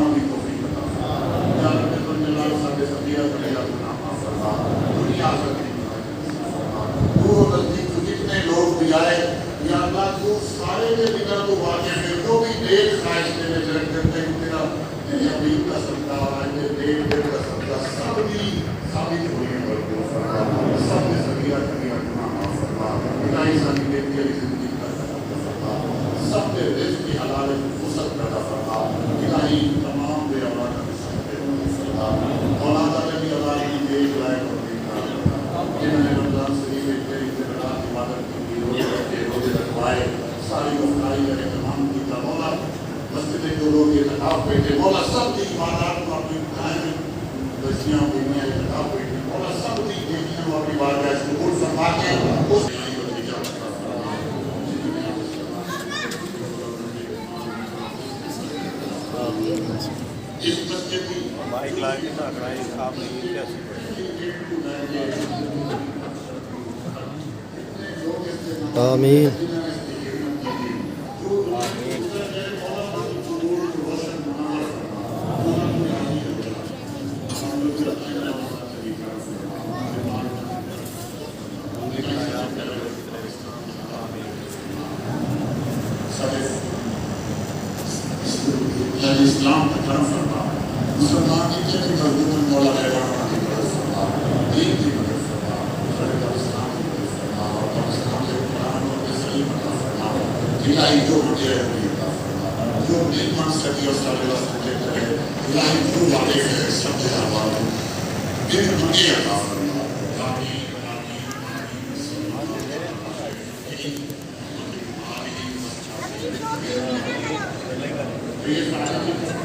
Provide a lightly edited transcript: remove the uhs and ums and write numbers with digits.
بھی توفیق عطا فرما یا رب الجلال سارے سبیہ کلیہ گناہ معاف فرما دنیا آخرت کی دور نزدیک جتنے لوگ بھی آئے یا اللہ تو سارے کے بنا تو واقع ہے جو بھی نیک خواہش میرے جنگ کرتے ہیں تیرا میری حبیب کا صدقہ اور میرے نیک دل کا صدقہ سب کی ثابت ہوئی ہے بلکہ فرما سب نے سبیہ کلیہ گناہ معاف فرما الہی سانی بیٹی علی زندگی کا فرما سب کے رزق کی حلال فرصت پیدا فرما الہی تمام بے اولاد کا فرما اولاد والے بھی اولاد کی دیکھ لائق اور جنہوں نے رمضان شریف میں تیری رات عبادت کی روزے رکھے روزے رکھوائے ساری گفتاری کا اہتمام کیا مولا مسجد جو لوگ اعتکاف بیٹھے مولا سب کی عبادات کو اپنی دائیں بچیاں بیٹیاں اعتکاف بیٹھے مولا سب کی بیٹیاں کو اپنی بارگاہ سے قبول فرما کے اس اس مسجد کی مائک لا کے نہ کرائیں آپ نے یہ کیسے آمین اسلام کا کرم فرما مسلمان کی جتنی مضبوط مولا خیرات کی مدد فرما دین کی مدد فرما خلیفہ اسلام کی مدد فرما اور پاکستان کے قرآن اور صحیح عطا فرما الہی جو مجھے ہے عطا فرما جو دل مان سکی اور سارے واسطے کرے الہی جو والے ہے سب کے حوالے دل مجھے عطا فرما آمین آمین آمین